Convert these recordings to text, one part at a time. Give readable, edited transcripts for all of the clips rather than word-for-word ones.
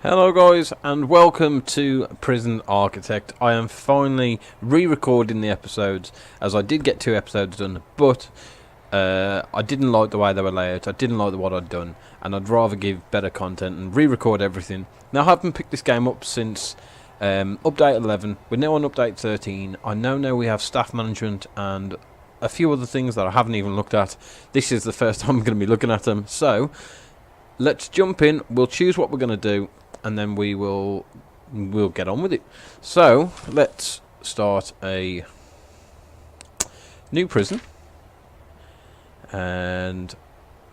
Hello guys and welcome to Prison Architect. I am finally re-recording the episodes as I did get 2 episodes done, but I didn't like the way they were laid out. I didn't like what I'd done and I'd rather give better content and re-record everything. Now I haven't picked this game up since update 11. We're now on update 13. I know now we have staff management and a few other things that I haven't even looked at. This is the first time I'm going to be looking at them, so let's jump in. We'll choose what we're going to do and then we'll get on with it. So let's start a new prison, and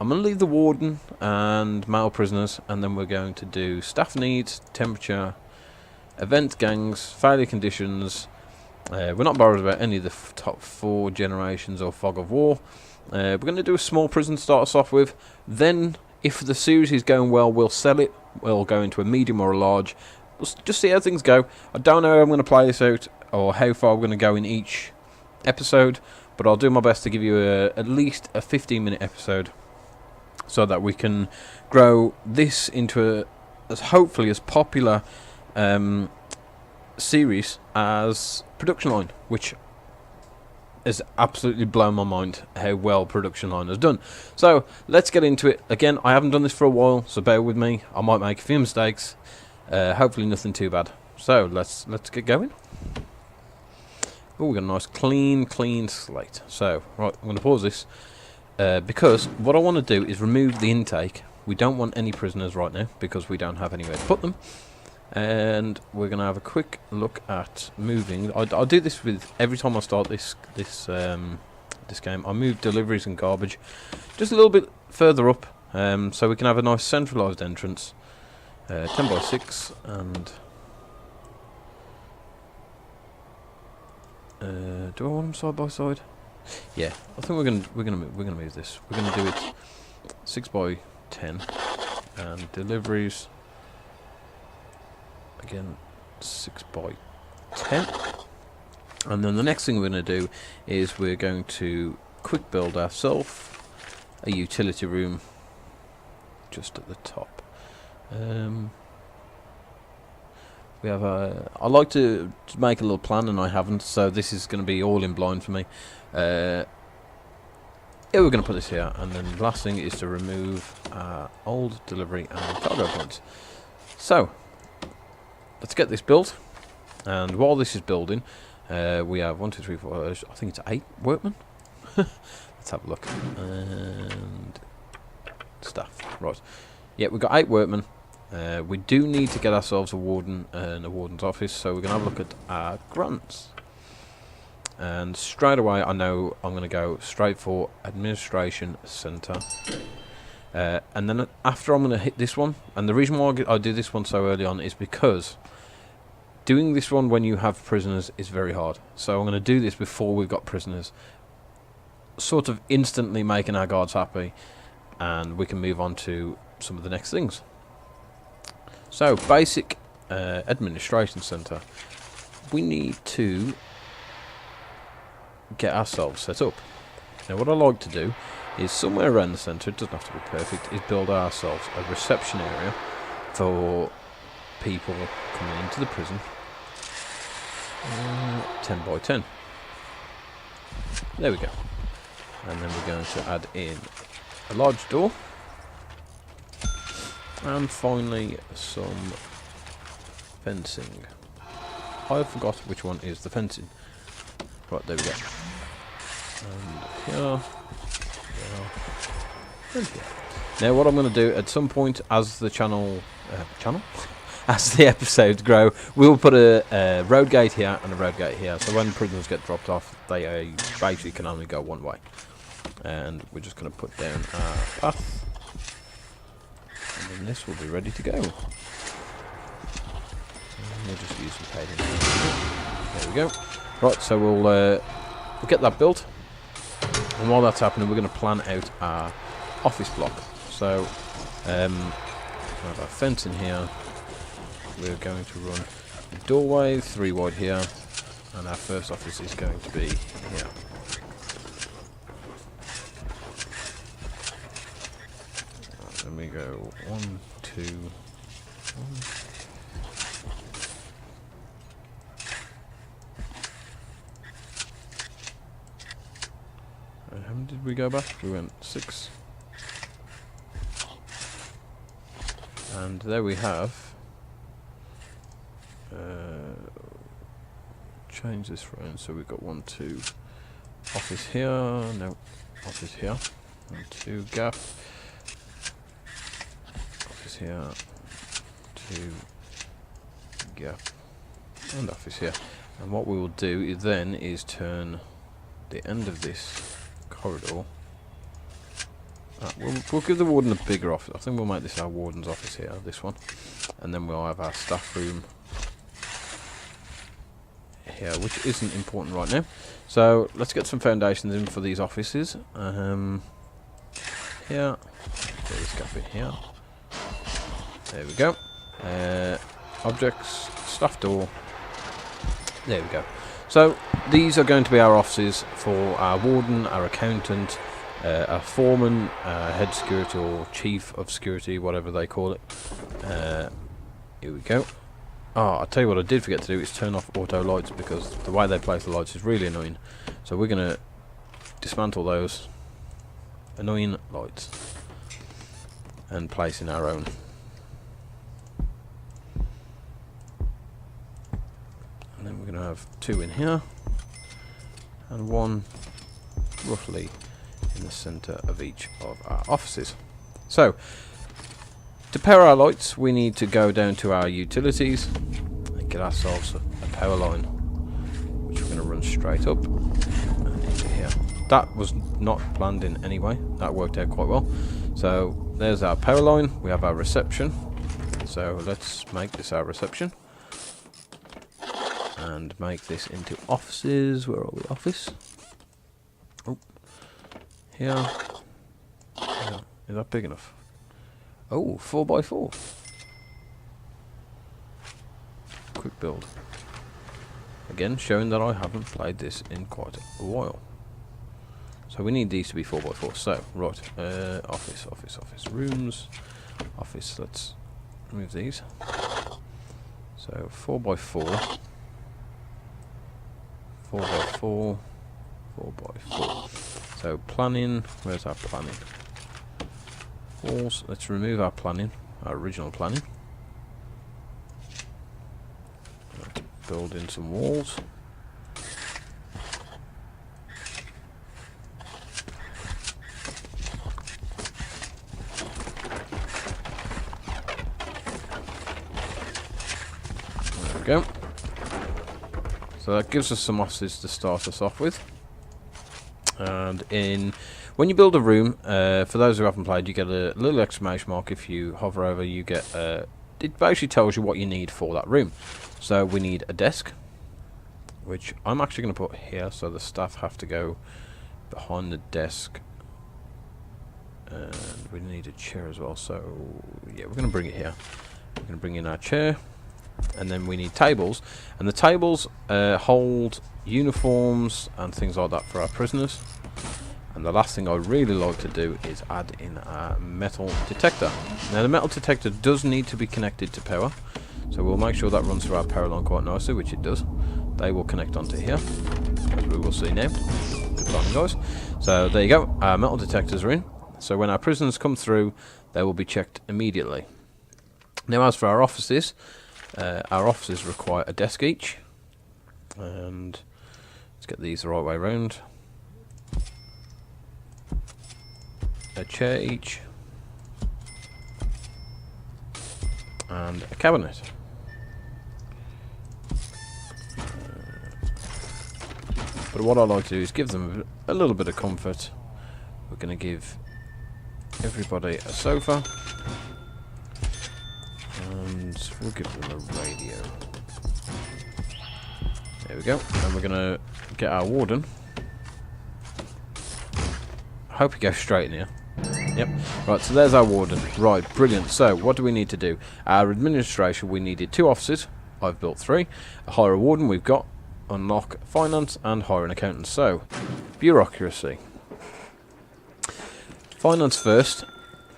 I'm going to leave the warden and male prisoners, and then we're going to do staff needs, temperature, event gangs, failure conditions. We're not bothered about any of the top 4 generations or fog of war. We're going to do a small prison to start us off with. Then if the series is going well, we'll sell it. We'll go into a medium or a large. We'll just see how things go. I don't know how I'm going to play this out or how far we're going to go in each episode, but I'll do my best to give you at least a 15-minute episode so that we can grow this into as hopefully as popular series as Production Line, which has absolutely blown my mind how well Production Line has done. So let's get into it. Again, I haven't done this for a while, so bear with me. I might make a few mistakes. Hopefully nothing too bad. So let's get going. Oh, we got a nice clean slate. So right, I'm going to pause this because what I want to do is remove the intake. We don't want any prisoners right now because we don't have anywhere to put them. And we're going to have a quick look at moving. I'll do this with every time I start this game. I move deliveries and garbage just a little bit further up, so we can have a nice centralised entrance. 10 by 6, and do I want them side by side? Yeah, I think we're gonna move this. We're gonna do it 6 by 10, and deliveries. Again, 6 by 10. And then the next thing we're going to do is we're going to quick build ourselves a utility room just at the top. We have I like to make a little plan, and I haven't, so this is going to be all in blind for me. Yeah, we're going to put this here, and then the last thing is to remove old delivery and cargo points. So let's get this built, and while this is building, we have 1, 2, 3, 4. I think it's 8 workmen. Let's have a look. And staff, right? Yeah, we've got 8 workmen. We do need to get ourselves a warden and a warden's office, so we're gonna have a look at our grants. And straight away, I know I'm gonna go straight for administration centre. And then after, I'm going to hit this one, and the reason why I do this one so early on is because doing this one when you have prisoners is very hard. So I'm going to do this before we've got prisoners, sort of instantly making our guards happy, and we can move on to some of the next things. So basic administration centre, we need to get ourselves set up. Now what I like to do is somewhere around the centre, it doesn't have to be perfect, is build ourselves a reception area for people coming into the prison. 10 by 10. There we go. And then we're going to add in a large door. And finally some fencing. I forgot which one is the fencing. Right, there we go. And here. Now what I'm going to do at some point as the as the episodes grow, we'll put a road gate here and a road gate here, so when prisoners get dropped off, they basically can only go one way. And we're just going to put down our path, and then this will be ready to go. And we'll just use some paving. There we go. Right, so we'll get that built. And while that's happening, we're going to plan out our office block. So, we have our fence in here. We're going to run a doorway 3 wide here, and our first office is going to be here. Right, then we go 1, 2, 1, How many did we go back? We went 6. And there we have. Change this round so we've got 1, 2. Office here. No. Office here. 1, 2. Gap. Office here. 2. Gap. And office here. And what we will do then is turn the end of this corridor. We'll give the warden a bigger office. I think we'll make this our warden's office here, this one. And then we'll have our staff room here, which isn't important right now. So let's get some foundations in for these offices. Here. Get this gap in here. There we go. Objects, staff door. There we go. So these are going to be our offices for our warden, our accountant, our foreman, head security or chief of security, whatever they call it. Here we go. Oh, I'll tell you what I did forget to do is turn off auto lights, because the way they place the lights is really annoying. So we're going to dismantle those annoying lights and place in our own. And then we're going to have 2 in here and 1 roughly in the centre of each of our offices. So to power our lights, we need to go down to our utilities and get ourselves a power line, which we're going to run straight up and into here. That was not planned in any way. That worked out quite well. So there's our power line. We have our reception. So let's make this our reception and make this into offices. Where are we? Office. Oh, here. Is that big enough? Oh, 4x4. Quick build. Again, showing that I haven't played this in quite a while. So we need these to be 4x4. So, right. Office. Rooms. Office. Let's remove these. So, 4x4. 4x4. 4x4. So, planning. Where's our planning? Walls. Let's remove our planning, our original planning. Let's build in some walls. There we go. So that gives us some offices to start us off with. And when you build a room, for those who haven't played, you get a little exclamation mark. If you hover over, you get it basically tells you what you need for that room. So we need a desk, which I'm actually going to put here, so the staff have to go behind the desk. And we need a chair as well, so yeah, we're going to bring it here. We're going to bring in our chair, and then we need tables, and the tables hold uniforms and things like that for our prisoners. And the last thing I really like to do is add in a metal detector. Now the metal detector does need to be connected to power, so we'll make sure that runs through our power line quite nicely, which it does. They will connect onto here, as we will see now. Good timing, guys. So there you go, our metal detectors are in. So when our prisoners come through, they will be checked immediately. Now as for our offices require a desk each. And let's get these the right way around. A chair each, and a cabinet. But what I like to do is give them a little bit of comfort. We're going to give everybody a sofa, and we'll give them a radio. There we go. And we're going to get our warden. I hope he goes straight in here. Yep. Right, so there's our warden. Right, brilliant. So, what do we need to do? Our administration, we needed 2 offices. I've built 3. Hire a warden, we've got. Unlock finance and hire an accountant. So, bureaucracy. Finance first.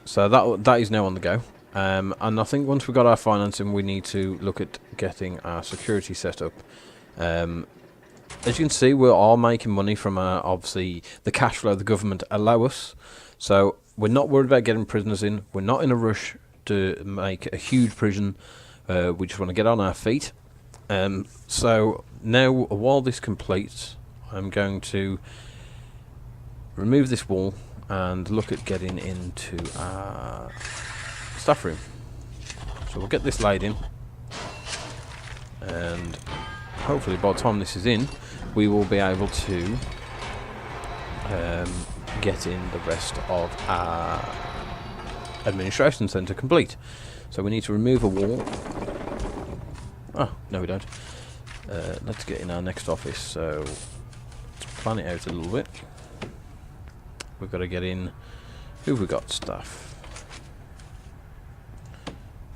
So, that is now on the go. And I think once we've got our financing, we need to look at getting our security set up. as you can see, we are making money from obviously the cash flow the government allow us. So we're not worried about getting prisoners in. We're not in a rush to make a huge prison. We just want to get on our feet. So now, while this completes, I'm going to remove this wall and look at getting into our staff room. So we'll get this laid in, and hopefully by the time this is in, we will be able to get in the rest of our administration centre complete. So we need to remove a wall. Oh, no we don't. Let's get in our next office. So let's plan it out a little bit. We've got to get in. Who've we got? Staff.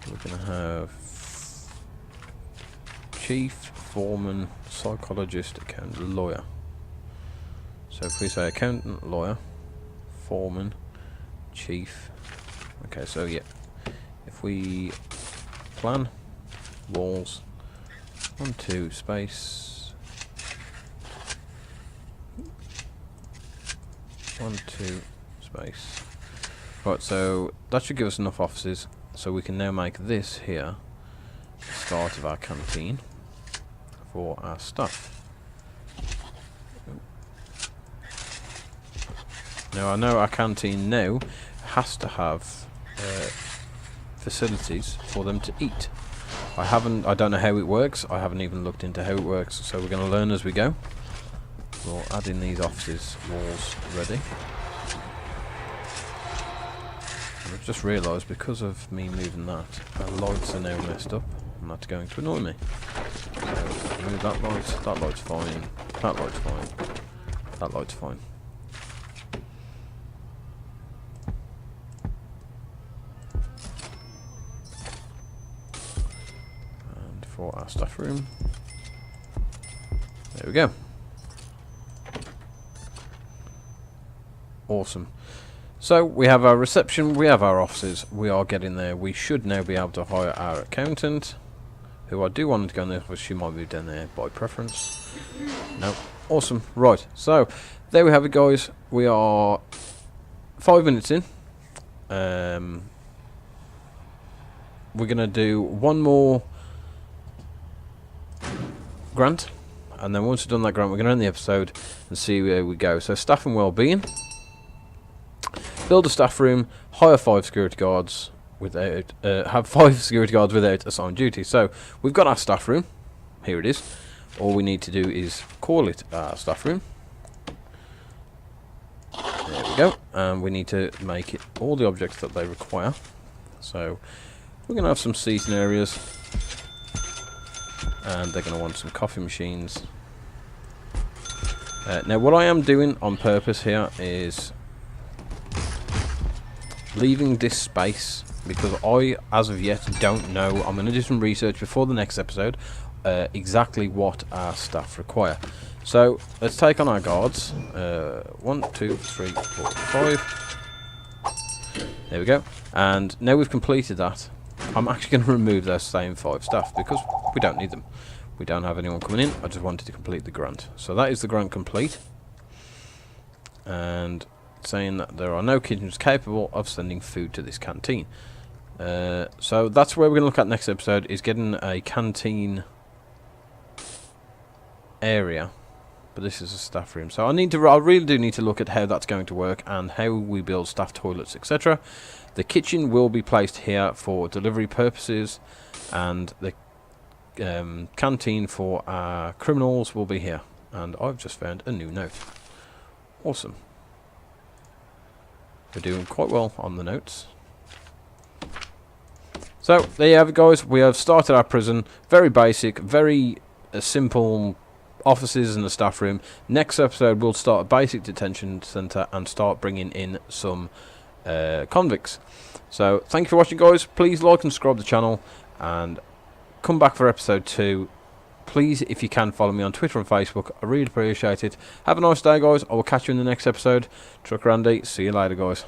We're going to have chief, foreman, psychologist, accountant, lawyer. So if we say accountant, lawyer, foreman, chief. Okay, so yeah. If we plan, walls, 1, 2, space, 1, 2, space. Right, so that should give us enough offices, so we can now make this here the start of our canteen for our staff. Now I know our canteen now has to have facilities for them to eat. I don't know how it works. I haven't even looked into how it works, so we're going to learn as we go. We'll add in these offices, walls ready. And I've just realised because of me moving that, our lights are now messed up, and that's going to annoy me. So move that light's fine, that light's fine, that light's fine. For our staff room. There we go. Awesome. So we have our reception, we have our offices, we are getting there. We should now be able to hire our accountant, who I do want to go in there, but she might move down there by preference. No. Awesome. Right, so there we have it, guys. We are 5 minutes in. We're going to do one more grant, and then once we've done that grant, we're going to end the episode and see where we go. So staff and well-being, build a staff room, hire 5 security guards without have 5 security guards without assigned duty. So we've got our staff room. Here it is. All we need to do is call it our staff room. There we go. And we need to make it all the objects that they require. So we're going to have some seating areas. And they're going to want some coffee machines. Now what I am doing on purpose here is leaving this space, because I, as of yet, don't know. I'm going to do some research before the next episode, exactly what our staff require. So let's take on our guards. 1, 2, 3, 4, 5. There we go. And now we've completed that, I'm actually going to remove those same 5 staff because we don't need them. We don't have anyone coming in. I just wanted to complete the grant. So that is the grant complete. And saying that there are no kitchens capable of sending food to this canteen. So that's where we're going to look at next episode, is getting a canteen area. But this is a staff room. So I really do need to look at how that's going to work and how we build staff toilets, etc. The kitchen will be placed here for delivery purposes, and the canteen for our criminals will be here. And I've just found a new note. Awesome. We're doing quite well on the notes. So there you have it, guys. We have started our prison. Very basic, very simple offices and a staff room. Next episode we'll start a basic detention centre and start bringing in some convicts. So thank you for watching, guys. Please like and subscribe to the channel and come back for episode 2. Please, if you can, follow me on Twitter and Facebook. I really appreciate it. Have a nice day, guys. I will catch you in the next episode. Truck Randy. See you later, guys.